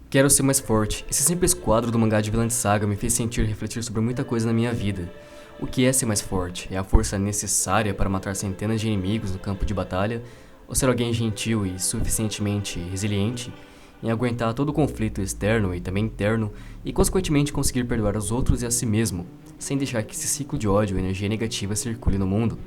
Quero ser mais forte. Esse simples quadro do mangá de Vinland Saga me fez sentir e refletir sobre muita coisa na minha vida. O que é ser mais forte? É a força necessária para matar centenas de inimigos no campo de batalha? Ou ser alguém gentil e suficientemente resiliente em aguentar todo o conflito externo e também interno e consequentemente conseguir perdoar os outros e a si mesmo, sem deixar que esse ciclo de ódio e energia negativa circule no mundo?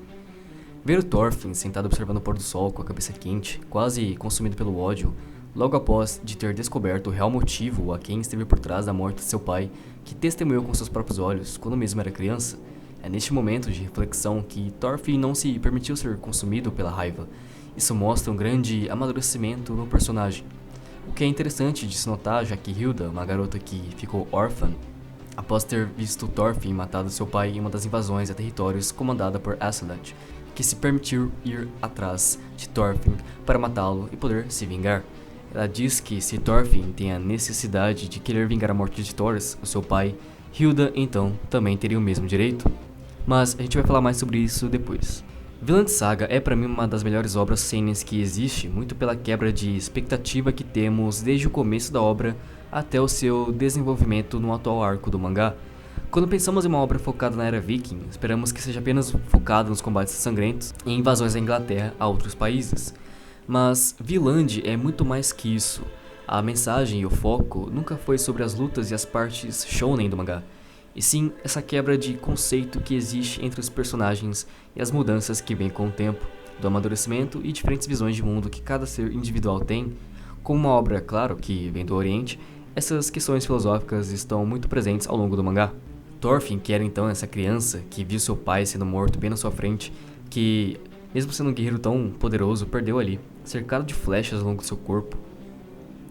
Ver o Thorfinn sentado observando o pôr do sol com a cabeça quente, quase consumido pelo ódio, logo após de ter descoberto o real motivo a quem esteve por trás da morte de seu pai, que testemunhou com seus próprios olhos quando mesmo era criança, é neste momento de reflexão que Thorfinn não se permitiu ser consumido pela raiva. Isso mostra um grande amadurecimento no personagem. O que é interessante de se notar, já que Hilda, uma garota que ficou órfã após ter visto Thorfinn matado seu pai em uma das invasões a territórios comandada por Askeladd, que se permitiu ir atrás de Thorfinn para matá-lo e poder se vingar. Ela diz que se Thorfinn tem a necessidade de querer vingar a morte de Thor, o seu pai, Hilda então também teria o mesmo direito. Mas a gente vai falar mais sobre isso depois. Vinland Saga é para mim uma das melhores obras seinen que existe, muito pela quebra de expectativa que temos desde o começo da obra até o seu desenvolvimento no atual arco do mangá. Quando pensamos em uma obra focada na era viking, esperamos que seja apenas focada nos combates sangrentos e invasões da Inglaterra a outros países. Mas Vinland é muito mais que isso. A mensagem e o foco nunca foi sobre as lutas e as partes shounen do mangá, e sim essa quebra de conceito que existe entre os personagens e as mudanças que vêm com o tempo, do amadurecimento e diferentes visões de mundo que cada ser individual tem. Como uma obra, claro, que vem do Oriente, essas questões filosóficas estão muito presentes ao longo do mangá. Thorfinn, que era então essa criança que viu seu pai sendo morto bem na sua frente, que, mesmo sendo um guerreiro tão poderoso, perdeu ali, cercado de flechas ao longo do seu corpo.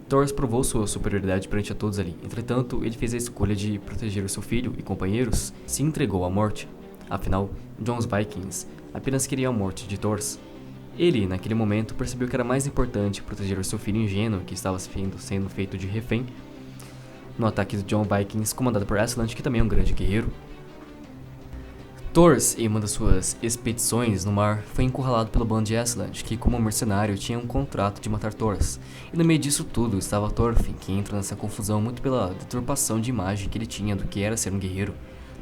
Thor provou sua superioridade perante a todos ali. Entretanto, ele fez a escolha de proteger o seu filho e companheiros, se entregou à morte. Afinal, Jon Vikings apenas queria a morte de Thor. Ele, naquele momento, percebeu que era mais importante proteger o seu filho ingênuo, que estava sendo feito de refém, no ataque de Jon Vikings, comandado por Askeladd, que também é um grande guerreiro. Thor, em uma das suas expedições no mar, foi encurralado pelo bando de Askeladd, que como mercenário tinha um contrato de matar Thor. E no meio disso tudo estava Thorfinn, que entra nessa confusão muito pela deturpação de imagem que ele tinha do que era ser um guerreiro.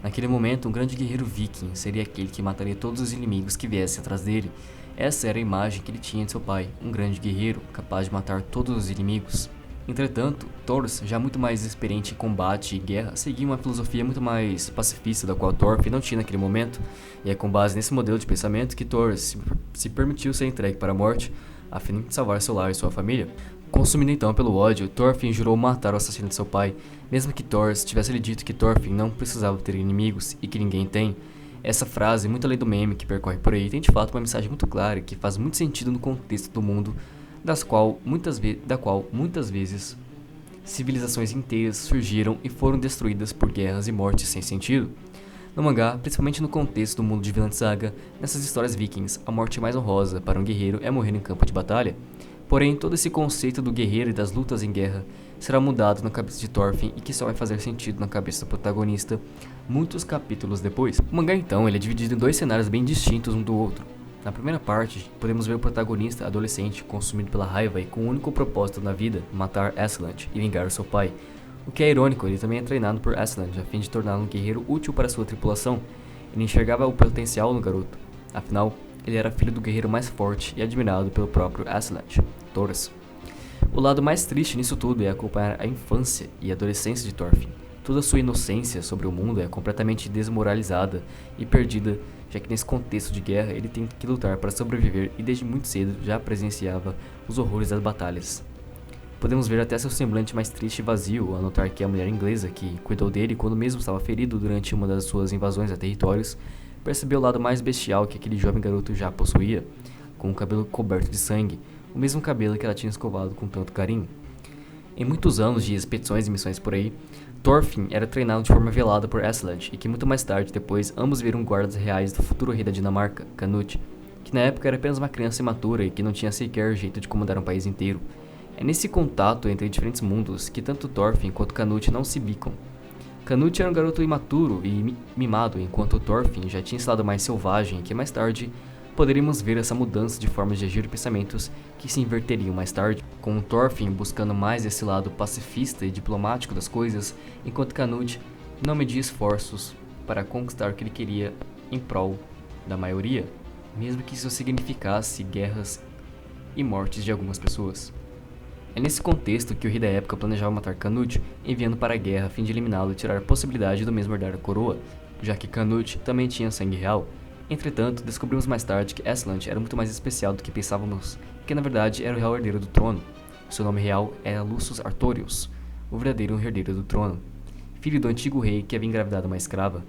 Naquele momento, um grande guerreiro viking seria aquele que mataria todos os inimigos que viessem atrás dele. Essa era a imagem que ele tinha de seu pai, um grande guerreiro, capaz de matar todos os inimigos. Entretanto, Thor, já muito mais experiente em combate e guerra, seguia uma filosofia muito mais pacifista da qual Thorfinn não tinha naquele momento, e é com base nesse modelo de pensamento que Thor se permitiu ser entregue para a morte, a fim de salvar seu lar e sua família. Consumido então pelo ódio, Thorfinn jurou matar o assassino de seu pai, mesmo que Thor tivesse lhe dito que Thorfinn não precisava ter inimigos e que ninguém tem. Essa frase, muito além do meme que percorre por aí, tem de fato uma mensagem muito clara que faz muito sentido no contexto do mundo da qual muitas vezes civilizações inteiras surgiram e foram destruídas por guerras e mortes sem sentido. No mangá, principalmente no contexto do mundo de Vinland Saga, nessas histórias vikings, a morte mais honrosa para um guerreiro é morrer em campo de batalha. Porém, todo esse conceito do guerreiro e das lutas em guerra será mudado na cabeça de Thorfinn e que só vai fazer sentido na cabeça do protagonista muitos capítulos depois. O mangá então ele é dividido em dois cenários bem distintos um do outro. Na primeira parte, podemos ver o protagonista adolescente consumido pela raiva e com o único propósito na vida, matar Askeladd e vingar seu pai. O que é irônico, ele também é treinado por Askeladd a fim de torná-lo um guerreiro útil para sua tripulação. Ele enxergava o potencial no garoto. Afinal, ele era filho do guerreiro mais forte e admirado pelo próprio Askeladd, Thoros. O lado mais triste nisso tudo é acompanhar a infância e adolescência de Thorfinn. Toda sua inocência sobre o mundo é completamente desmoralizada e perdida, já que nesse contexto de guerra ele tem que lutar para sobreviver e desde muito cedo já presenciava os horrores das batalhas. Podemos ver até seu semblante mais triste e vazio ao notar que a mulher inglesa que cuidou dele quando mesmo estava ferido durante uma das suas invasões a territórios percebeu o lado mais bestial que aquele jovem garoto já possuía, com o cabelo coberto de sangue, o mesmo cabelo que ela tinha escovado com tanto carinho. Em muitos anos de expedições e missões por aí, Thorfinn era treinado de forma velada por Askeladd e que muito mais tarde depois ambos viram guardas reais do futuro rei da Dinamarca, Canute, que na época era apenas uma criança imatura e que não tinha sequer jeito de comandar um país inteiro. É nesse contato entre diferentes mundos que tanto Thorfinn quanto Canute não se bicam. Canute era um garoto imaturo e mimado, enquanto Thorfinn já tinha esse lado mais selvagem que mais tarde poderíamos ver essa mudança de formas de agir e pensamentos que se inverteriam mais tarde, com Thorfinn buscando mais esse lado pacifista e diplomático das coisas, enquanto Canute não media esforços para conquistar o que ele queria em prol da maioria, mesmo que isso significasse guerras e mortes de algumas pessoas. É nesse contexto que o rei da época planejava matar Canute, enviando para a guerra a fim de eliminá-lo e tirar a possibilidade do mesmo herdar a coroa, já que Canute também tinha sangue real. Entretanto, descobrimos mais tarde que Aslan era muito mais especial do que pensávamos, que na verdade era o real herdeiro do trono. Seu nome real era Lucius Artorius, o verdadeiro herdeiro do trono, filho do antigo rei que havia engravidado uma escrava.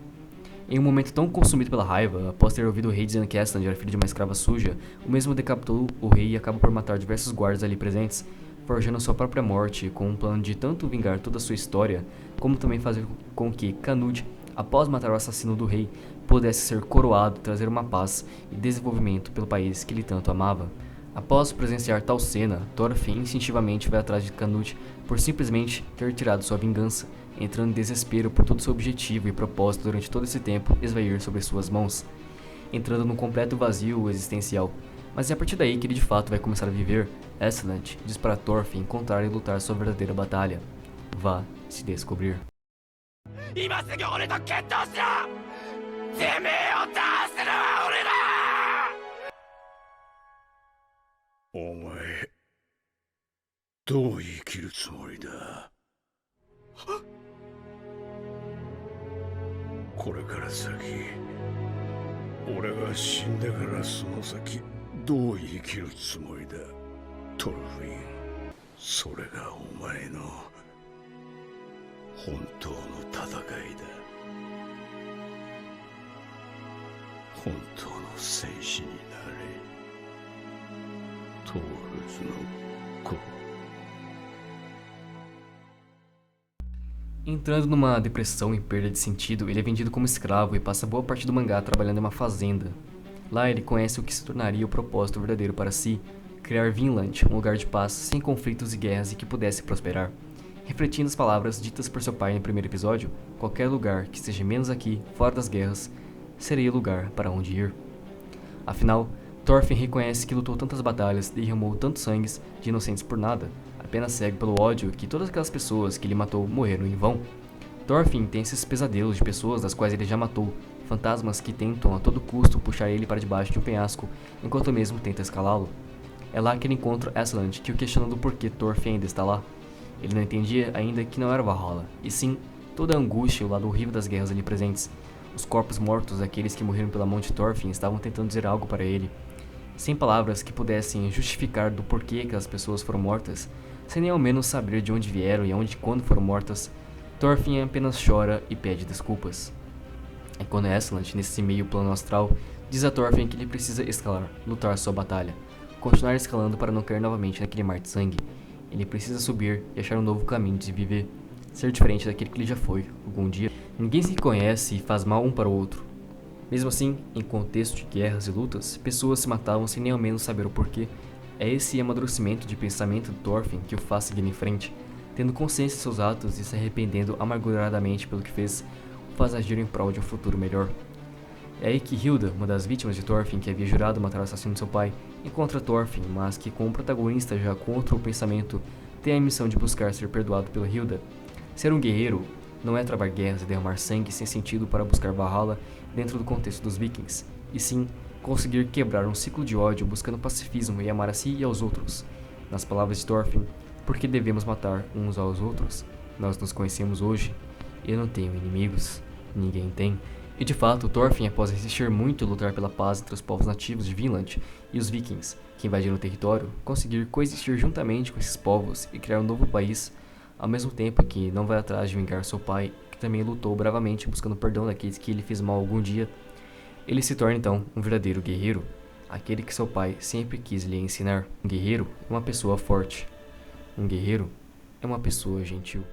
Em um momento tão consumido pela raiva, após ter ouvido o rei dizendo que Aslan era filho de uma escrava suja, o mesmo decapitou o rei e acabou por matar diversos guardas ali presentes, forjando sua própria morte com um plano de tanto vingar toda a sua história, como também fazer com que Canute, após matar o assassino do rei, pudesse ser coroado e trazer uma paz e desenvolvimento pelo país que ele tanto amava. Após presenciar tal cena, Thorfinn instintivamente vai atrás de Canute por simplesmente ter tirado sua vingança, entrando em desespero por todo seu objetivo e propósito durante todo esse tempo esvair sobre suas mãos, entrando num completo vazio existencial. Mas é a partir daí que ele de fato vai começar a viver. Aslan diz para Thorfinn encontrar e lutar sua verdadeira batalha. Vá se descobrir. Entrando numa depressão e perda de sentido, ele é vendido como escravo e passa boa parte do mangá trabalhando em uma fazenda. Lá ele conhece o que se tornaria o propósito verdadeiro para si, criar Vinland, um lugar de paz, sem conflitos e guerras e que pudesse prosperar. Refletindo as palavras ditas por seu pai no primeiro episódio, qualquer lugar que esteja menos aqui, fora das guerras, seria lugar para onde ir. Afinal, Thorfinn reconhece que lutou tantas batalhas e derramou tantos sangues de inocentes por nada, apenas cego pelo ódio que todas aquelas pessoas que ele matou morreram em vão. Thorfinn tem esses pesadelos de pessoas das quais ele já matou, fantasmas que tentam a todo custo puxar ele para debaixo de um penhasco, enquanto mesmo tenta escalá-lo. É lá que ele encontra Aslan, que o questiona do porquê Thorfinn ainda está lá. Ele não entendia ainda que não era Valhalla, e sim toda a angústia e o lado horrível das guerras ali presentes. Os corpos mortos daqueles que morreram pela mão de Thorfinn estavam tentando dizer algo para ele, sem palavras que pudessem justificar do porquê aquelas pessoas foram mortas, sem nem ao menos saber de onde vieram e onde e quando foram mortas. Thorfinn apenas chora e pede desculpas. É quando Aslan, nesse meio plano astral, diz a Thorfinn que ele precisa escalar, lutar sua batalha, continuar escalando para não cair novamente naquele mar de sangue. Ele precisa subir e achar um novo caminho de viver, ser diferente daquele que ele já foi, algum dia. Ninguém se conhece e faz mal um para o outro. Mesmo assim, em contexto de guerras e lutas, pessoas se matavam sem nem ao menos saber o porquê. É esse amadurecimento de pensamento de Thorfinn que o faz seguir em frente, tendo consciência de seus atos e se arrependendo amarguradamente pelo que fez, o faz agir em prol de um futuro melhor. É aí que Hilda, uma das vítimas de Thorfinn que havia jurado matar o assassino de seu pai, encontra Thorfinn, mas que como protagonista já contra o pensamento, tem a missão de buscar ser perdoado pela Hilda. Ser um guerreiro não é travar guerras e derramar sangue sem sentido para buscar Valhalla dentro do contexto dos vikings, e sim conseguir quebrar um ciclo de ódio buscando pacifismo e amar a si e aos outros. Nas palavras de Thorfinn, por que devemos matar uns aos outros? Nós nos conhecemos hoje. Eu não tenho inimigos. Ninguém tem. E de fato, Thorfinn, após resistir muito e lutar pela paz entre os povos nativos de Vinland e os vikings que invadiram o território, conseguir coexistir juntamente com esses povos e criar um novo país, ao mesmo tempo que não vai atrás de vingar seu pai, que também lutou bravamente buscando perdão daqueles que ele fez mal algum dia, ele se torna então um verdadeiro guerreiro, aquele que seu pai sempre quis lhe ensinar. Um guerreiro é uma pessoa forte. Um guerreiro é uma pessoa gentil.